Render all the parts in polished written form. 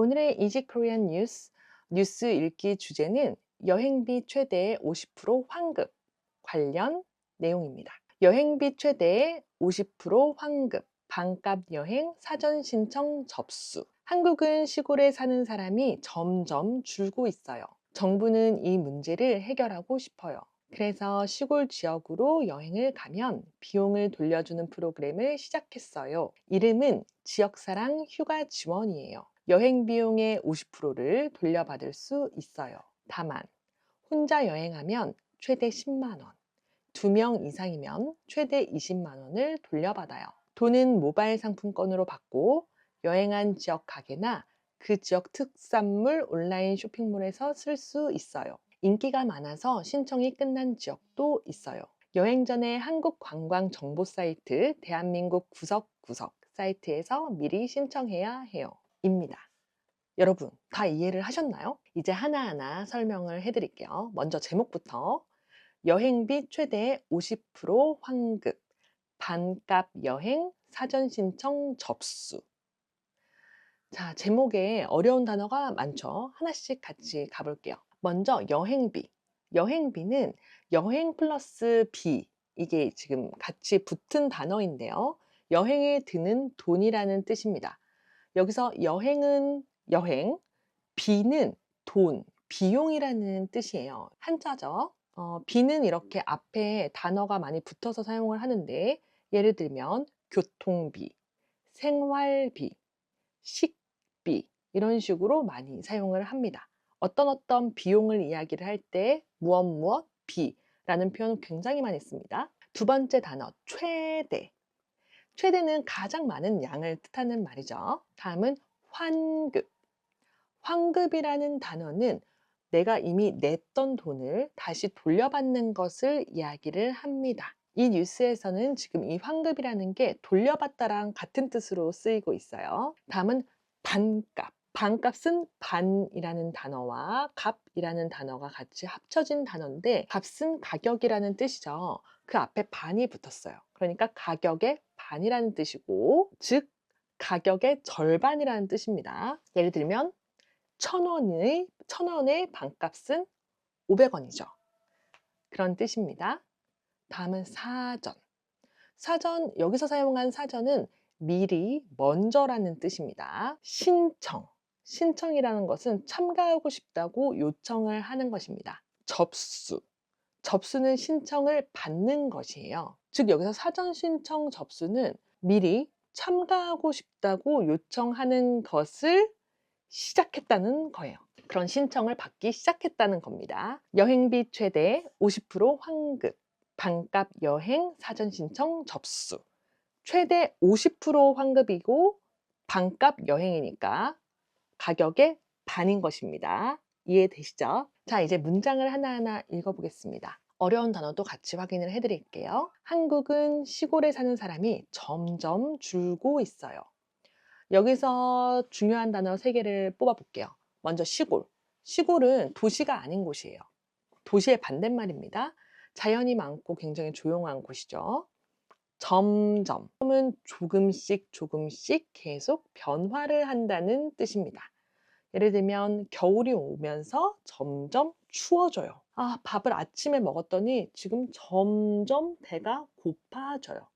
오늘의 이지 코리안 뉴스 읽기 주제는 여행비 최대 50% 환급 관련 내용입니다. 여행비 최대 50% 환급, 반값 여행 사전 신청 접수. 한국은 시골에 사는 사람이 점점 줄고 있어요. 정부는 이 문제를 해결하고 싶어요. 그래서 시골 지역으로 여행을 가면 비용을 돌려주는 프로그램을 시작했어요. 이름은 지역사랑 휴가 지원이에요. 여행 비용의 50%를 돌려받을 수 있어요. 다만 혼자 여행하면 최대 10만 원, 2명 이상이면 최대 20만 원을 돌려받아요. 돈은 모바일 상품권으로 받고 여행한 지역 가게나 그 지역 특산물 온라인 쇼핑몰에서 쓸 수 있어요. 인기가 많아서 신청이 끝난 지역도 있어요. 여행 전에 한국 관광 정보 사이트 대한민국 구석구석 사이트에서 미리 신청해야 해요. 입니다. 여러분 다 이해를 하셨나요? 이제 하나하나 설명을 해드릴게요. 먼저 제목부터. 여행비 최대 50% 환급, 반값 여행 사전 신청 접수. 자, 제목에 어려운 단어가 많죠. 하나씩 같이 가볼게요. 먼저 여행비. 여행비는 여행 플러스 비, 이게 지금 같이 붙은 단어인데요. 여행에 드는 돈이라는 뜻입니다. 여기서 여행은 여행, 비는 돈, 비용이라는 뜻이에요. 한자죠. 비는 이렇게 앞에 단어가 많이 붙어서 사용을 하는데, 예를 들면 교통비, 생활비, 식비, 이런 식으로 많이 사용을 합니다. 어떤 비용을 이야기를 할 때 무엇 비라는 표현 굉장히 많이 씁니다. 두 번째 단어 최대. 최대는 가장 많은 양을 뜻하는 말이죠. 다음은 환급. 환급이라는 단어는 내가 이미 냈던 돈을 다시 돌려받는 것을 이야기를 합니다. 이 뉴스에서는 지금 이 환급이라는 게 돌려받다랑 같은 뜻으로 쓰이고 있어요. 다음은 반값. 반값은 반이라는 단어와 값이라는 단어가 같이 합쳐진 단어인데, 값은 가격이라는 뜻이죠. 그 앞에 반이 붙었어요. 그러니까 가격의 반이라는 뜻이고, 즉 가격의 절반이라는 뜻입니다. 예를 들면 1,000원의 반값은 500원이죠. 그런 뜻입니다. 다음은 사전. 사전, 여기서 사용한 사전은 미리, 먼저라는 뜻입니다. 신청. 신청이라는 것은 참가하고 싶다고 요청을 하는 것입니다. 접수. 접수는 신청을 받는 것이에요. 즉 여기서 사전 신청 접수는 미리 참가하고 싶다고 요청하는 것을 시작했다는 거예요. 그런 신청을 받기 시작했다는 겁니다. 여행비 최대 50% 환급, 반값 여행 사전 신청 접수. 최대 50% 환급이고 반값 여행이니까 가격의 반인 것입니다. 이해되시죠? 자, 이제 문장을 하나하나 읽어보겠습니다. 어려운 단어도 같이 확인을 해드릴게요. 한국은 시골에 사는 사람이 점점 줄고 있어요. 여기서 중요한 단어 3개를 뽑아볼게요. 먼저 시골. 시골은 도시가 아닌 곳이에요. 도시의 반대말입니다. 자연이 많고 굉장히 조용한 곳이죠. 점점은 조금씩 계속 변화를 한다는 뜻입니다. 예를 들면 겨울이 오면서 점점 추워져요. 밥을 아침에 먹었더니 지금 점점 배가 고파져요.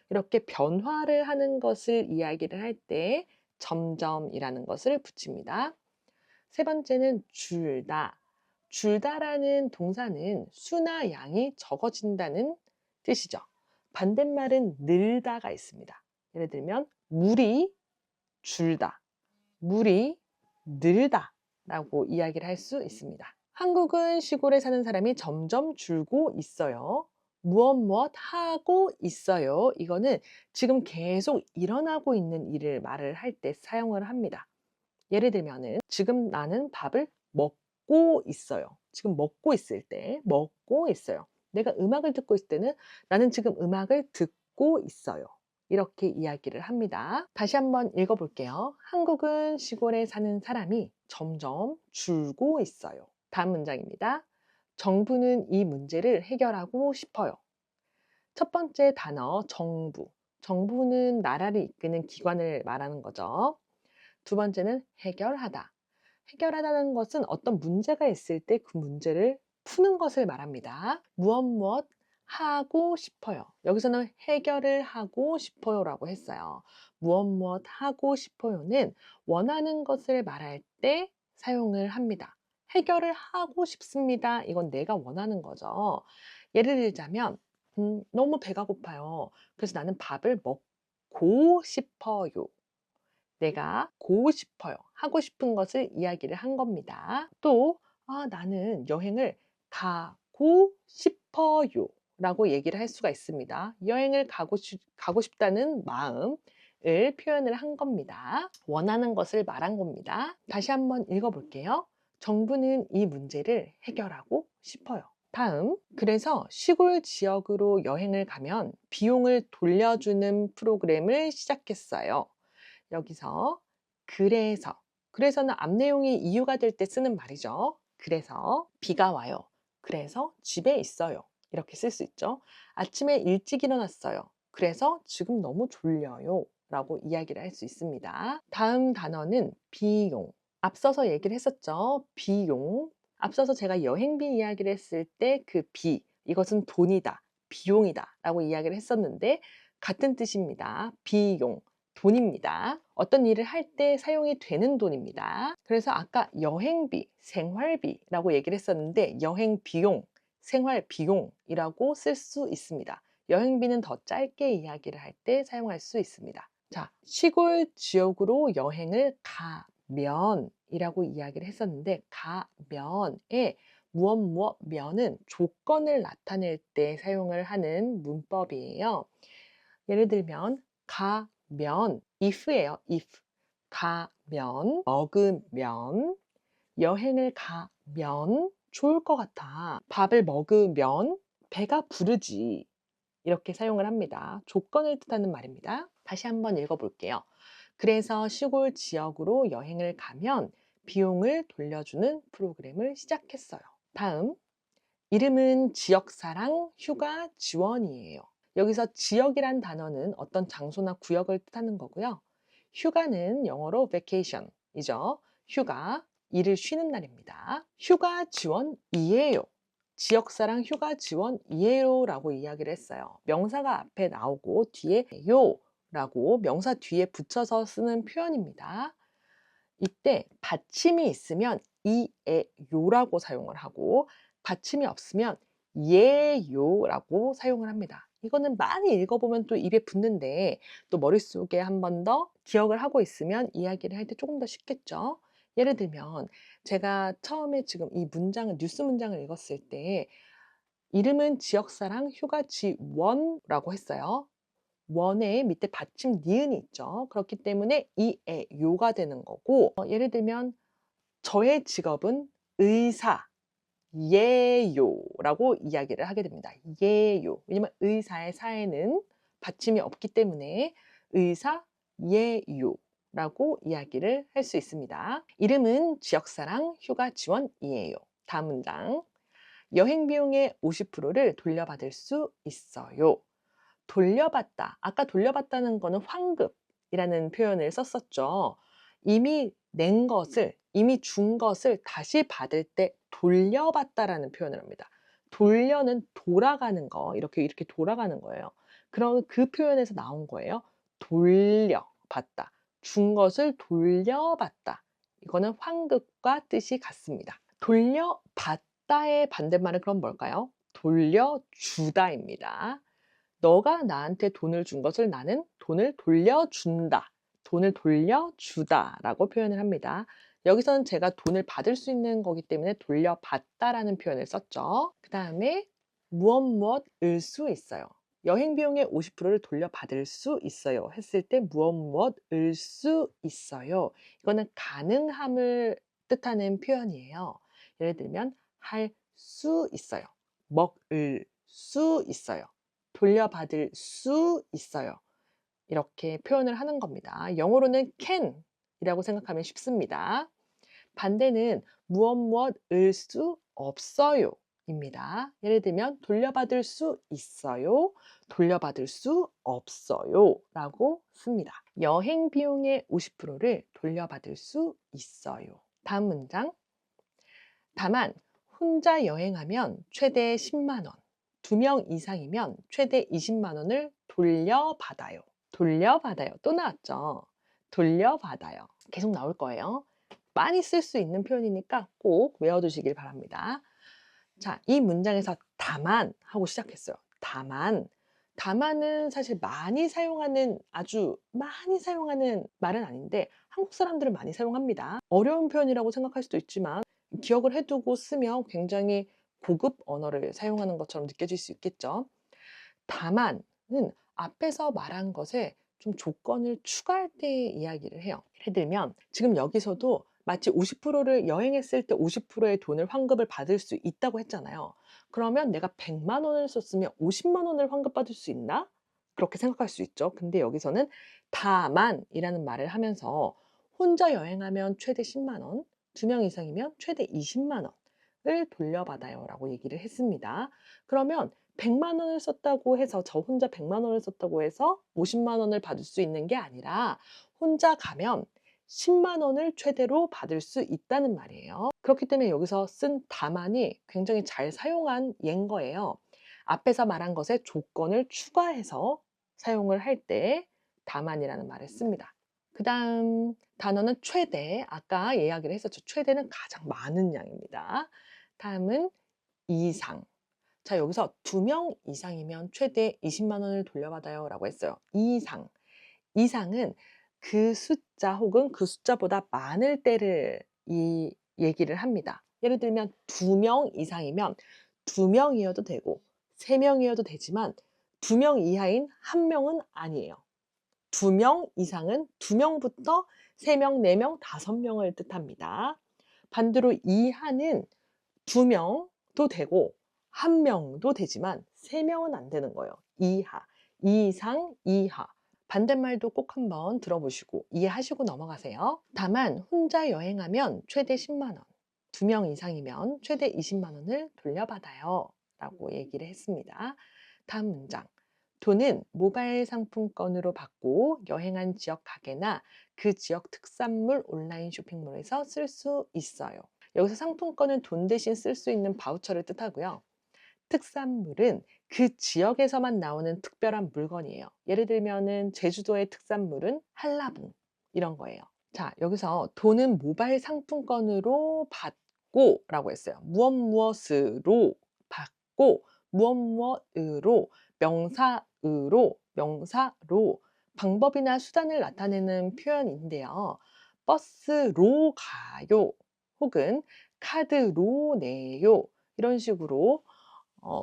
이렇게 변화를 하는 것을 이야기를 할 때 점점이라는 것을 붙입니다. 세 번째는 줄다. 줄다라는 동사는 수나 양이 적어진다는 뜻이죠. 반대말은 늘다가 있습니다. 예를 들면 물이 줄다, 물이 늘다 라고 이야기를 할 수 있습니다. 한국은 시골에 사는 사람이 점점 줄고 있어요. 무엇 하고 있어요. 이거는 지금 계속 일어나고 있는 일을 말을 할 때 사용을 합니다. 예를 들면은 지금 나는 밥을 먹고 있어요. 지금 먹고 있을 때 먹고 있어요. 내가 음악을 듣고 있을 때는 나는 지금 음악을 듣고 있어요. 이렇게 이야기를 합니다. 다시 한번 읽어볼게요. 한국은 시골에 사는 사람이 점점 줄고 있어요. 다음 문장입니다. 정부는 이 문제를 해결하고 싶어요. 첫 번째 단어 정부. 정부는 나라를 이끄는 기관을 말하는 거죠. 두 번째는 해결하다. 해결하다는 것은 어떤 문제가 있을 때 그 문제를 푸는 것을 말합니다. 무엇 무엇 하고 싶어요. 여기서는 해결을 하고 싶어요라고 했어요. 무엇 무엇 하고 싶어요는 원하는 것을 말할 때 사용을 합니다. 해결을 하고 싶습니다. 이건 내가 원하는 거죠. 예를 들자면 너무 배가 고파요. 그래서 나는 밥을 먹고 싶어요. 내가 고 싶어요. 하고 싶은 것을 이야기를 한 겁니다. 또 나는 여행을 가고 싶어요 라고 얘기를 할 수가 있습니다. 여행을 가고 싶다는 마음을 표현을 한 겁니다. 원하는 것을 말한 겁니다. 다시 한번 읽어볼게요. 정부는 이 문제를 해결하고 싶어요. 다음, 그래서 시골 지역으로 여행을 가면 비용을 돌려주는 프로그램을 시작했어요. 여기서 그래서는 앞 내용이 이유가 될 때 쓰는 말이죠. 그래서 비가 와요. 그래서 집에 있어요. 이렇게 쓸 수 있죠. 아침에 일찍 일어났어요. 그래서 지금 너무 졸려요. 라고 이야기를 할 수 있습니다. 다음 단어는 비용. 앞서서 얘기를 했었죠. 비용. 앞서서 제가 여행비 이야기를 했을 때 그 이것은 돈이다, 비용이다 라고 이야기를 했었는데 같은 뜻입니다. 비용. 돈입니다. 어떤 일을 할 때 사용이 되는 돈입니다. 그래서 아까 여행비, 생활비라고 얘기를 했었는데 여행 비용, 생활 비용이라고 쓸 수 있습니다. 여행비는 더 짧게 이야기를 할 때 사용할 수 있습니다. 자, 시골 지역으로 여행을 가면이라고 이야기를 했었는데 가면에 무엇 면은 조건을 나타낼 때 사용을 하는 문법이에요. 예를 들면 가면 if예요. if. 가면, 먹으면, 여행을 가면 좋을 것 같아. 밥을 먹으면 배가 부르지. 이렇게 사용을 합니다. 조건을 뜻하는 말입니다. 다시 한번 읽어볼게요. 그래서 시골 지역으로 여행을 가면 비용을 돌려주는 프로그램을 시작했어요. 다음, 이름은 지역사랑 휴가 지원이에요. 여기서 지역이란 단어는 어떤 장소나 구역을 뜻하는 거고요. 휴가는 영어로 vacation이죠. 휴가, 일을 쉬는 날입니다. 휴가 지원이에요. 지역사랑 휴가 지원이에요 라고 이야기를 했어요. 명사가 앞에 나오고 뒤에 요 라고 명사 뒤에 붙여서 쓰는 표현입니다. 이때 받침이 있으면 이에요라고 사용을 하고 받침이 없으면 예요라고 사용을 합니다. 이거는 많이 읽어보면 또 입에 붙는데 또 머릿속에 한 번 더 기억을 하고 있으면 이야기를 할 때 조금 더 쉽겠죠. 예를 들면 제가 처음에 지금 이 문장을 뉴스 문장을 읽었을 때 이름은 지역사랑 휴가 지원라고 했어요. 원에 밑에 받침 니은이 있죠. 그렇기 때문에 이에 요가 되는 거고 예를 들면 저의 직업은 의사 예요라고 이야기를 하게 됩니다. 예요. 왜냐면 의사의 사에는 받침이 없기 때문에 의사 예요라고 이야기를 할 수 있습니다. 이름은 지역사랑 휴가 지원이에요. 다음 문장. 여행 비용의 50%를 돌려받을 수 있어요. 돌려받다. 아까 돌려받다는 거는 환급이라는 표현을 썼었죠. 이미 준 것을 다시 받을 때 돌려받다라는 표현을 합니다. 돌려는 돌아가는 거, 이렇게 돌아가는 거예요. 그럼 그 표현에서 나온 거예요. 돌려받다. 준 것을 돌려받다. 이거는 환급과 뜻이 같습니다. 돌려받다의 반대말은 그럼 뭘까요? 돌려주다입니다. 너가 나한테 돈을 준 것을 나는 돈을 돌려준다. 돈을 돌려주다라고 표현을 합니다. 여기서는 제가 돈을 받을 수 있는 거기 때문에 돌려받다라는 표현을 썼죠. 그 다음에 무엇을 수 있어요. 여행 비용의 50%를 돌려받을 수 있어요. 했을 때 무엇을 수 있어요. 이거는 가능함을 뜻하는 표현이에요. 예를 들면 할 수 있어요. 먹을 수 있어요. 돌려받을 수 있어요. 이렇게 표현을 하는 겁니다. 영어로는 can 이라고 생각하면 쉽습니다. 반대는 무엇을 수 없어요. 입니다. 예를 들면 돌려받을 수 있어요, 돌려받을 수 없어요 라고 씁니다. 여행 비용의 50%를 돌려받을 수 있어요. 다음 문장. 다만 혼자 여행하면 최대 10만 원, 2명 이상이면 최대 20만 원을 돌려받아요. 돌려받아요. 또 나왔죠. 돌려받아요. 계속 나올 거예요. 많이 쓸 수 있는 표현이니까 꼭 외워두시길 바랍니다. 자, 이 문장에서 다만 하고 시작했어요. 다만. 다만은 사실 많이 사용하는, 아주 많이 사용하는 말은 아닌데 한국 사람들은 많이 사용합니다. 어려운 표현이라고 생각할 수도 있지만 기억을 해두고 쓰면 굉장히 고급 언어를 사용하는 것처럼 느껴질 수 있겠죠. 다만은 앞에서 말한 것에 좀 조건을 추가할 때 이야기를 해요. 예를 들면 지금 여기서도 마치 50%를 여행했을 때 50%의 돈을 환급을 받을 수 있다고 했잖아요. 그러면 내가 100만 원을 썼으면 50만 원을 환급받을 수 있나? 그렇게 생각할 수 있죠. 근데 여기서는 다만이라는 말을 하면서 혼자 여행하면 최대 10만 원, 2명 이상이면 최대 20만 원을 돌려받아요 라고 얘기를 했습니다. 그러면 100만 원을 썼다고 해서, 저 혼자 100만 원을 썼다고 해서 50만 원을 받을 수 있는 게 아니라 혼자 가면 10만 원을 최대로 받을 수 있다는 말이에요. 그렇기 때문에 여기서 쓴 다만이 굉장히 잘 사용한 예인 거예요. 앞에서 말한 것에 조건을 추가해서 사용을 할 때 다만이라는 말을 씁니다. 그 다음 단어는 최대. 아까 이야기를 했었죠. 최대는 가장 많은 양입니다. 다음은 이상. 자, 여기서 2명 이상이면 최대 20만 원을 돌려받아요 라고 했어요. 이상. 이상은 그 숫자 혹은 그 숫자보다 많을 때를 이 얘기를 합니다. 예를 들면 2명 이상이면 2명이어도 되고 3명이어도 되지만 2명 이하인 1명은 아니에요. 2명 이상은 2명부터 3명, 4명, 5명을 뜻합니다. 반대로 이하는 2명도 되고 1명도 되지만 3명은 안 되는 거예요. 이하, 이상, 이하. 반대말도 꼭 한번 들어보시고 이해하시고 넘어가세요. 다만 혼자 여행하면 최대 10만 원, 2명 이상이면 최대 20만 원을 돌려받아요 라고 얘기를 했습니다. 다음 문장. 돈은 모바일 상품권으로 받고 여행한 지역 가게나 그 지역 특산물 온라인 쇼핑몰에서 쓸 수 있어요. 여기서 상품권은 돈 대신 쓸 수 있는 바우처를 뜻하고요. 특산물은 그 지역에서만 나오는 특별한 물건이에요. 예를 들면은 제주도의 특산물은 한라봉 이런 거예요. 자, 여기서 돈은 모바일 상품권으로 받고 라고 했어요. 무엇으로 받고, 무엇으로, 명사로 방법이나 수단을 나타내는 표현인데요. 버스로 가요 혹은 카드로 내요 이런 식으로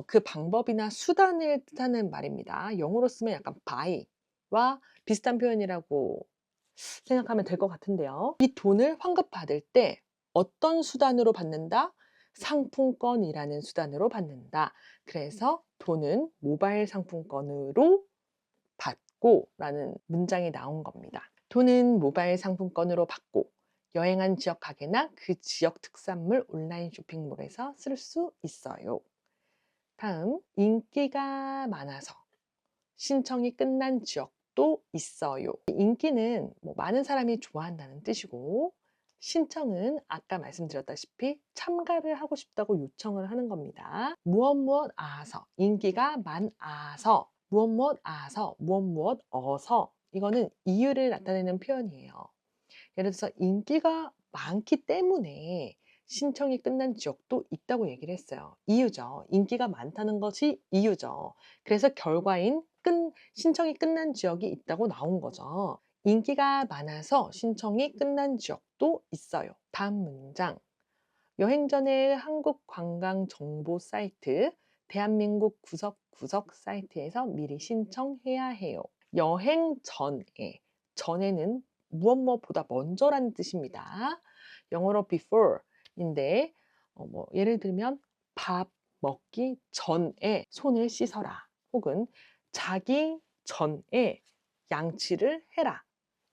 그 방법이나 수단을 뜻하는 말입니다. 영어로 쓰면 약간 buy와 비슷한 표현이라고 생각하면 될 것 같은데요. 이 돈을 환급받을 때 어떤 수단으로 받는다? 상품권이라는 수단으로 받는다. 그래서 돈은 모바일 상품권으로 받고 라는 문장이 나온 겁니다. 돈은 모바일 상품권으로 받고 여행한 지역 가게나 그 지역 특산물 온라인 쇼핑몰에서 쓸 수 있어요. 다음, 인기가 많아서 신청이 끝난 지역도 있어요. 인기는 많은 사람이 좋아한다는 뜻이고, 신청은 아까 말씀드렸다시피 참가를 하고 싶다고 요청을 하는 겁니다. 무엇 아서, 인기가 많아서, 무엇 아서, 무엇 어서, 이거는 이유를 나타내는 표현이에요. 예를 들어서 인기가 많기 때문에 신청이 끝난 지역도 있다고 얘기를 했어요. 이유죠. 인기가 많다는 것이 이유죠. 그래서 결과인 신청이 끝난 지역이 있다고 나온 거죠. 인기가 많아서 신청이 끝난 지역도 있어요. 다음 문장. 여행 전에 한국 관광 정보 사이트, 대한민국 구석구석 사이트에서 미리 신청해야 해요. 여행 전에, 전에는 무엇보다 먼저라는 뜻입니다. 영어로 before인데 예를 들면 밥 먹기 전에 손을 씻어라 혹은 자기 전에 양치를 해라.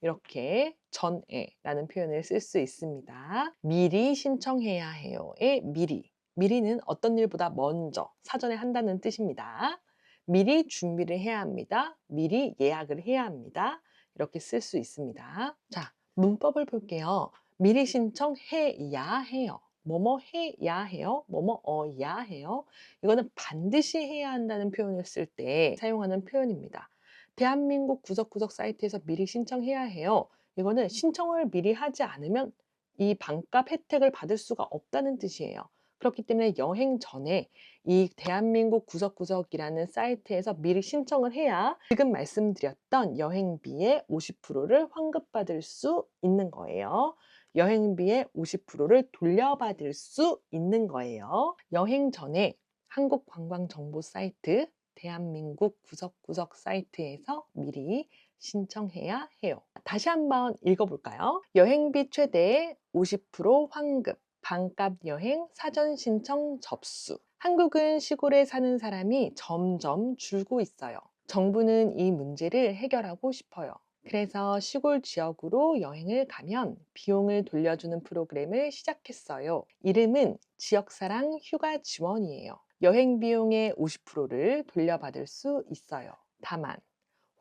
이렇게 전에라는 표현을 쓸 수 있습니다. 미리 신청해야 해요의 미리. 미리는 어떤 일보다 먼저 사전에 한다는 뜻입니다. 미리 준비를 해야 합니다. 미리 예약을 해야 합니다. 이렇게 쓸 수 있습니다. 자, 문법을 볼게요. 미리 신청해야 해요. 뭐뭐 해야 해요. 뭐뭐어야 해요. 이거는 반드시 해야 한다는 표현을 쓸 때 사용하는 표현입니다. 대한민국 구석구석 사이트에서 미리 신청해야 해요. 이거는 신청을 미리 하지 않으면 이 반값 혜택을 받을 수가 없다는 뜻이에요. 그렇기 때문에 여행 전에 이 대한민국 구석구석이라는 사이트에서 미리 신청을 해야 지금 말씀드렸던 여행비의 50%를 환급받을 수 있는 거예요. 여행비의 50%를 돌려받을 수 있는 거예요. 여행 전에 한국관광정보 사이트, 대한민국 구석구석 사이트에서 미리 신청해야 해요. 다시 한번 읽어볼까요? 여행비 최대 50% 환급, 반값 여행 사전 신청 접수. 한국은 시골에 사는 사람이 점점 줄고 있어요. 정부는 이 문제를 해결하고 싶어요. 그래서 시골 지역으로 여행을 가면 비용을 돌려주는 프로그램을 시작했어요. 이름은 지역사랑 휴가 지원이에요. 여행 비용의 50%를 돌려받을 수 있어요. 다만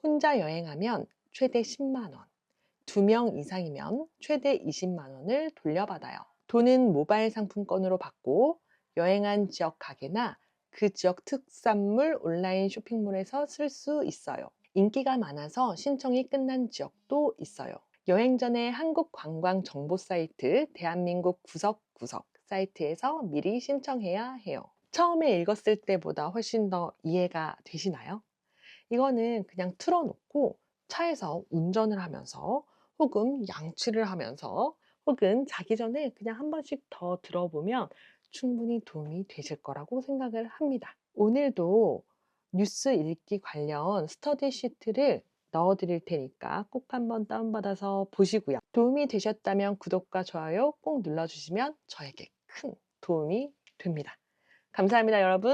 혼자 여행하면 최대 10만 원, 2명 이상이면 최대 20만 원을 돌려받아요. 돈은 모바일 상품권으로 받고 여행한 지역 가게나 그 지역 특산물 온라인 쇼핑몰에서 쓸 수 있어요. 인기가 많아서 신청이 끝난 지역도 있어요. 여행 전에 한국 관광 정보 사이트 대한민국 구석구석 사이트에서 미리 신청해야 해요. 처음에 읽었을 때보다 훨씬 더 이해가 되시나요? 이거는 그냥 틀어놓고 차에서 운전을 하면서 혹은 양치를 하면서 혹은 자기 전에 그냥 한 번씩 더 들어보면 충분히 도움이 되실 거라고 생각을 합니다. 오늘도 뉴스 읽기 관련 스터디 시트를 넣어 드릴 테니까 꼭 한번 다운받아서 보시고요. 도움이 되셨다면 구독과 좋아요 꼭 눌러주시면 저에게 큰 도움이 됩니다. 감사합니다, 여러분.